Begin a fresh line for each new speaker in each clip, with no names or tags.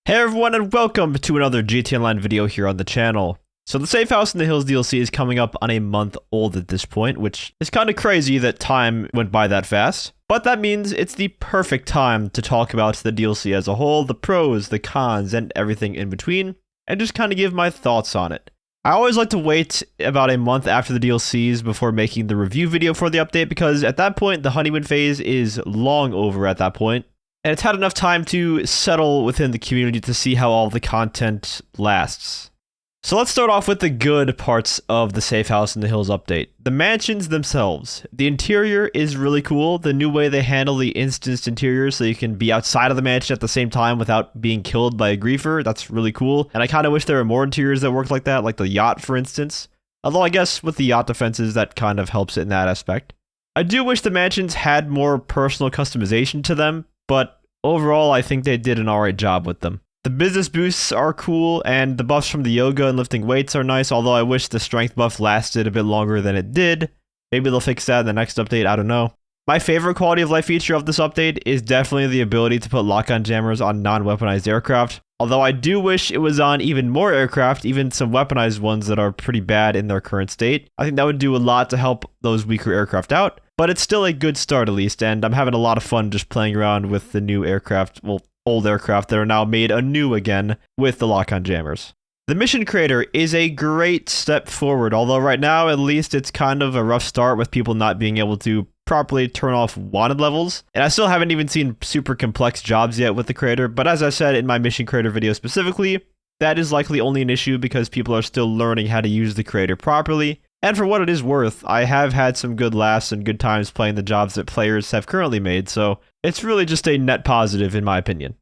Hey everyone, and welcome to another GTA Online video here on the channel. So the Safe House in the Hills DLC is coming up on a month old at this point, which is kind of crazy that time went by that fast. But that means it's the perfect time to talk about the DLC as a whole, the pros, the cons, and everything in between, and just kind of give my thoughts on it. I always like to wait about a month after the DLCs before making the review video for the update, because at that point the honeymoon phase is long over at that point. And it's had enough time to settle within the community to see how all the content lasts. So let's start off with the good parts of the Safe House in the Hills update. The mansions themselves. The interior is really cool. The new way they handle the instanced interior so you can be outside of the mansion at the same time without being killed by a griefer. That's really cool. And I kind of wish there were more interiors that worked like that, like the yacht, for instance. Although I guess with the yacht defenses, that kind of helps it in that aspect. I do wish the mansions had more personal customization to them, but overall, I think they did an alright job with them. The business boosts are cool, and the buffs from the yoga and lifting weights are nice, although I wish the strength buff lasted a bit longer than it did. Maybe they'll fix that in the next update, I don't know. My favorite quality of life feature of this update is definitely the ability to put lock-on jammers on non-weaponized aircraft, although I do wish it was on even more aircraft, even some weaponized ones that are pretty bad in their current state. I think that would do a lot to help those weaker aircraft out. But it's still a good start at least, and I'm having a lot of fun just playing around with the new aircraft, well, old aircraft that are now made anew again with the lock-on jammers. The mission creator is a great step forward, although right now at least it's kind of a rough start with people not being able to properly turn off wanted levels. And I still haven't even seen super complex jobs yet with the creator, but as I said in my mission creator video specifically, that is likely only an issue because people are still learning how to use the creator properly. And for what it is worth, I have had some good laughs and good times playing the jobs that players have currently made, so it's really just a net positive in my opinion.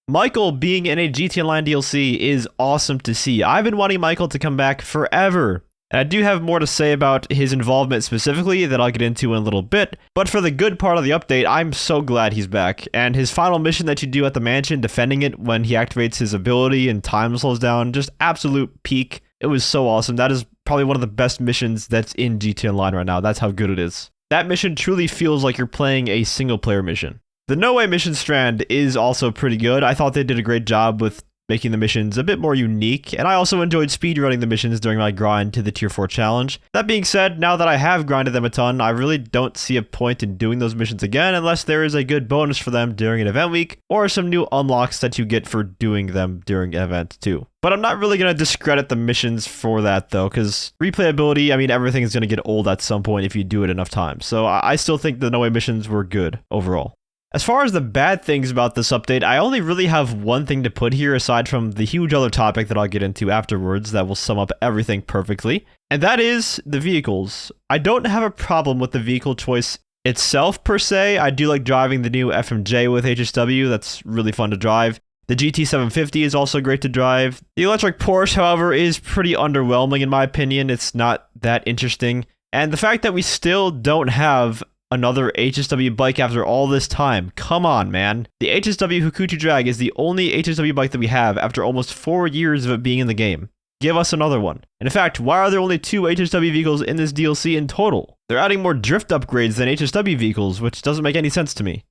Michael being in a GTA Online DLC is awesome to see. I've been wanting Michael to come back forever. And I do have more to say about his involvement specifically that I'll get into in a little bit, but for the good part of the update, I'm so glad he's back. And his final mission that you do at the mansion, defending it when he activates his ability and time slows down, just absolute peak. It was so awesome. That is probably one of the best missions that's in GTA Online right now. That's how good it is. That mission truly feels like you're playing a single player mission. The No Way mission strand is also pretty good. I thought they did a great job with making the missions a bit more unique, and I also enjoyed speedrunning the missions during my grind to the Tier 4 challenge. That being said, now that I have grinded them a ton, I really don't see a point in doing those missions again unless there is a good bonus for them during an event week, or some new unlocks that you get for doing them during an event too. But I'm not really going to discredit the missions for that though, because replayability, I mean, everything is going to get old at some point if you do it enough times. So I still think the No Way missions were good overall. As far as the bad things about this update, I only really have one thing to put here aside from the huge other topic that I'll get into afterwards that will sum up everything perfectly, and that is the vehicles. I don't have a problem with the vehicle choice itself per se. I do like driving the new FMJ with HSW, that's really fun to drive. The GT750 is also great to drive. The electric Porsche, however, is pretty underwhelming in my opinion. It's not that interesting. And the fact that we still don't have another HSW bike after all this time. Come on, man. The HSW Hakuchi Drag is the only HSW bike that we have after almost 4 years of it being in the game. Give us another one. And in fact, why are there only 2 HSW vehicles in this DLC in total? They're adding more drift upgrades than HSW vehicles, which doesn't make any sense to me.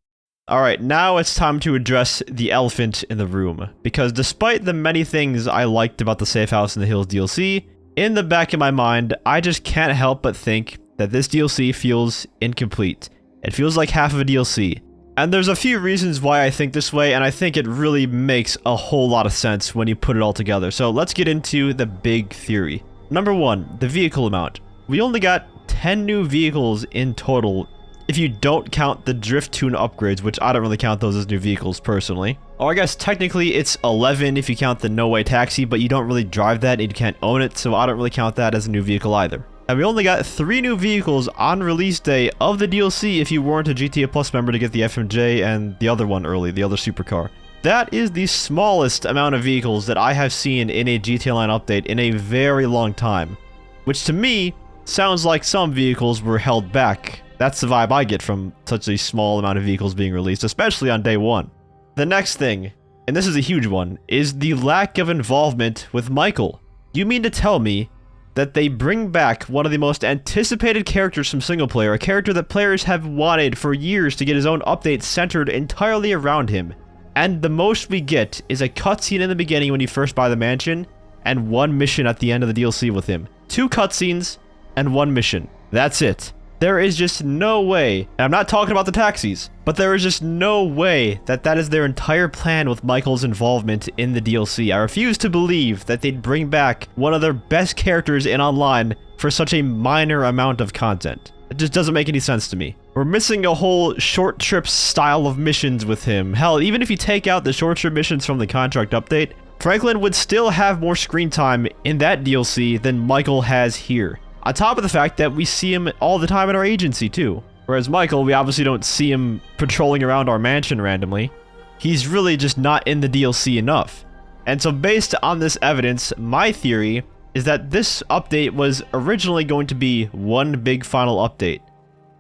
Alright, now it's time to address the elephant in the room. Because despite the many things I liked about the Safe House in the Hills DLC, in the back of my mind, I just can't help but think that this DLC feels incomplete. It feels like half of a DLC. And there's a few reasons why I think this way, and I think it really makes a whole lot of sense when you put it all together. So let's get into the big theory. Number 1, the vehicle amount. We only got 10 new vehicles in total if you don't count the drift tune upgrades, which I don't really count those as new vehicles personally. Or I guess technically it's 11 if you count the No Way Taxi, but you don't really drive that and you can't own it, so I don't really count that as a new vehicle either. And we only got 3 new vehicles on release day of the DLC if you weren't a GTA Plus member to get the FMJ and the other one early, the other supercar. That is the smallest amount of vehicles that I have seen in a GTA Online update in a very long time. Which to me, sounds like some vehicles were held back. That's the vibe I get from such a small amount of vehicles being released, especially on day 1. The next thing, and this is a huge one, is the lack of involvement with Michael. You mean to tell me that they bring back one of the most anticipated characters from single player, a character that players have wanted for years to get his own update centered entirely around him, And the most we get is a cutscene in the beginning when you first buy the mansion, and one mission at the end of the DLC with him. 2 cutscenes and 1 mission. That's it. There is just no way, and I'm not talking about the taxis, but there is just no way that that is their entire plan with Michael's involvement in the DLC. I refuse to believe that they'd bring back one of their best characters in Online for such a minor amount of content. It just doesn't make any sense to me. We're missing a whole short trip style of missions with him. Hell, even if you take out the short trip missions from the contract update, Franklin would still have more screen time in that DLC than Michael has here. On top of the fact that we see him all the time in our agency too. Whereas Michael, we obviously don't see him patrolling around our mansion randomly. He's really just not in the DLC enough. And so based on this evidence, my theory is that this update was originally going to be one big final update.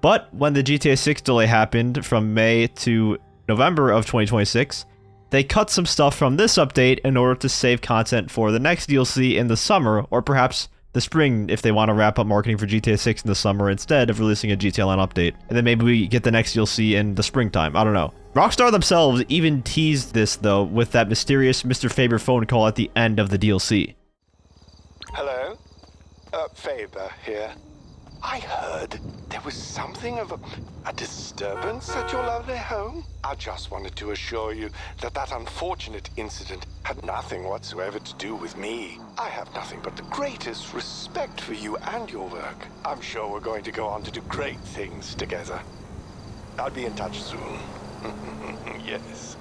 But when the GTA 6 delay happened from May to November of 2026, they cut some stuff from this update in order to save content for the next DLC in the summer, or perhaps the spring if they want to wrap up marketing for GTA 6 in the summer instead of releasing a GTA Online update. And then maybe we get the next DLC in the springtime. I don't know. Rockstar themselves even teased this, though, with that mysterious Mr. Faber phone call at the end of the DLC.
Hello? Faber here. I heard there was something of a disturbance at your lovely home. I just wanted to assure you that that unfortunate incident had nothing whatsoever to do with me. I have nothing but the greatest respect for you and your work. I'm sure we're going to go on to do great things together. I'll be in touch soon. Yes.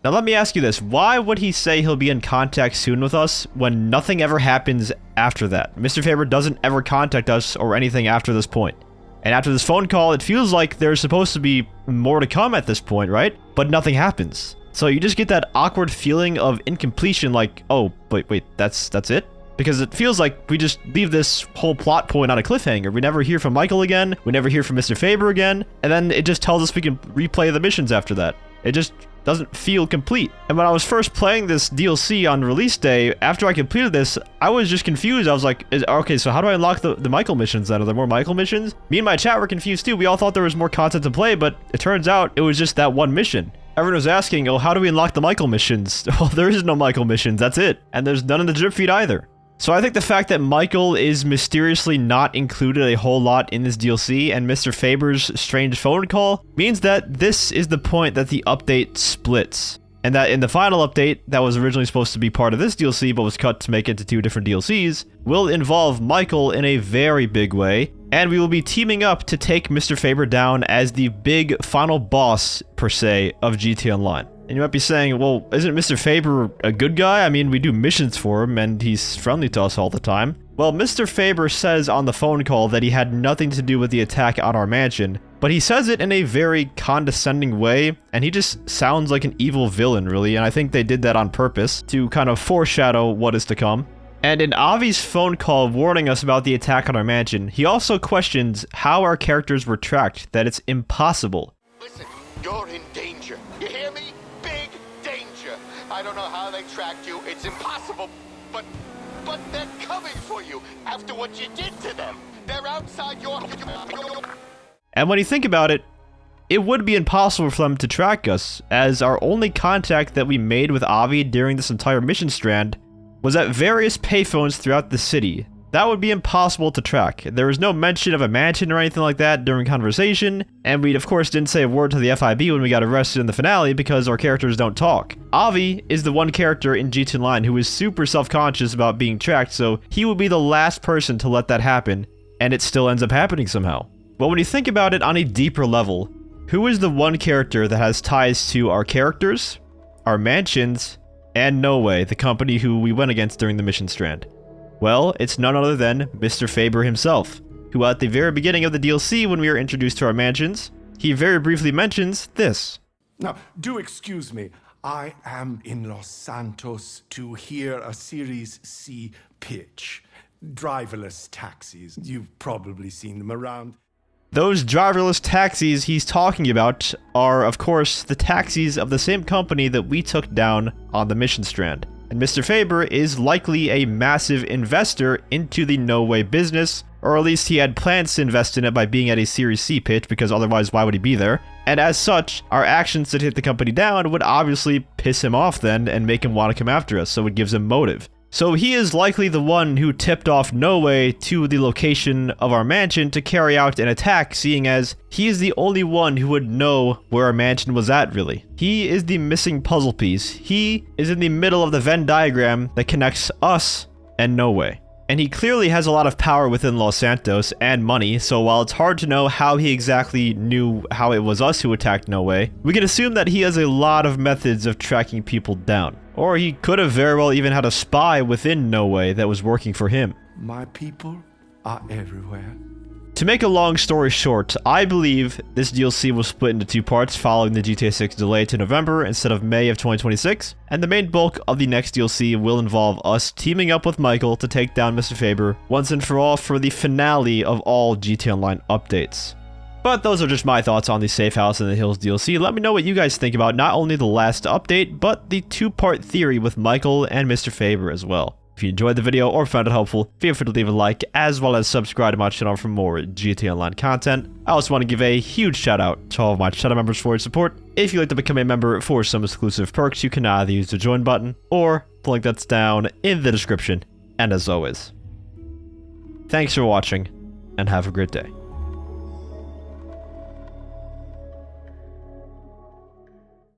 Now let me ask you this, why would he say he'll be in contact soon with us when nothing ever happens after that? Mr. Faber doesn't ever contact us or anything after this point. And after this phone call, it feels like there's supposed to be more to come at this point, right? But nothing happens. So you just get that awkward feeling of incompletion, like, oh, wait, that's it? Because it feels like we just leave this whole plot point on a cliffhanger. We never hear from Michael again, we never hear from Mr. Faber again, and then it just tells us we can replay the missions after that. It just doesn't feel complete. And when I was first playing this DLC on release day, after I completed this, I was just confused. I was like, okay, so how do I unlock the Michael missions then? Are there more Michael missions? Me and my chat were confused too. We all thought there was more content to play, but it turns out it was just that one mission. Everyone was asking, oh, how do we unlock the Michael missions? Well, there is no Michael missions, that's it. And there's none in the drip feed either. So I think the fact that Michael is mysteriously not included a whole lot in this DLC and Mr. Faber's strange phone call means that this is the point that the update splits. And that in the final update that was originally supposed to be part of this DLC but was cut to make it into 2 different DLCs will involve Michael in a very big way, and we will be teaming up to take Mr. Faber down as the big final boss, per se, of GTA Online. And you might be saying, well, isn't Mr. Faber a good guy? I mean, we do missions for him, and he's friendly to us all the time. Well, Mr. Faber says on the phone call that he had nothing to do with the attack on our mansion, but he says it in a very condescending way, and he just sounds like an evil villain, really, and I think they did that on purpose to kind of foreshadow what is to come. And in Avi's phone call warning us about the attack on our mansion, he also questions how our characters were tracked, that it's impossible.
Listen, you're in danger. You hear me? Big danger. I don't know how they tracked you. It's impossible. But they're coming for you after what you did to them. They're outside your...
And when you think about it, it would be impossible for them to track us, as our only contact that we made with Avi during this entire mission strand was at various payphones throughout the city. That would be impossible to track. There was no mention of a mansion or anything like that during conversation, and we of course didn't say a word to the FIB when we got arrested in the finale because our characters don't talk. Avi is the one character in GTA Online who is super self-conscious about being tracked, so he would be the last person to let that happen, and it still ends up happening somehow. But when you think about it on a deeper level, who is the one character that has ties to our characters, our mansions, and No Way, the company who we went against during the mission strand? Well, it's none other than Mr. Faber himself, who at the very beginning of the DLC when we were introduced to our mansions, he very briefly mentions this.
Now, do excuse me, I am in Los Santos to hear a Series C pitch. Driverless taxis, you've probably seen them around.
Those driverless taxis he's talking about are, of course, the taxis of the same company that we took down on the mission strand. And Mr. Faber is likely a massive investor into the No Way business, or at least he had plans to invest in it by being at a Series C pitch, because otherwise why would he be there? And as such, our actions to take the company down would obviously piss him off then and make him want to come after us, so it gives him motive. So he is likely the one who tipped off No Way to the location of our mansion to carry out an attack, seeing as he is the only one who would know where our mansion was at, really. He is the missing puzzle piece. He is in the middle of the Venn diagram that connects us and No Way. And he clearly has a lot of power within Los Santos and money, so while it's hard to know how he exactly knew how it was us who attacked No Way, we can assume that he has a lot of methods of tracking people down. Or he could have very well even had a spy within No Way that was working for him.
My people are everywhere.
To make a long story short, I believe this DLC was split into 2 parts following the GTA 6 delay to November instead of May of 2026, and the main bulk of the next DLC will involve us teaming up with Michael to take down Mr. Faber once and for all for the finale of all GTA Online updates. But those are just my thoughts on the Safe House in the Hills DLC. Let me know what you guys think about not only the last update, but the 2-part theory with Michael and Mr. Faber as well. If you enjoyed the video or found it helpful, feel free to leave a like, as well as subscribe to my channel for more GTA Online content. I also want to give a huge shout out to all of my channel members for your support. If you'd like to become a member for some exclusive perks, you can either use the join button, or the link that's down in the description. And as always, thanks for watching, and have a great day.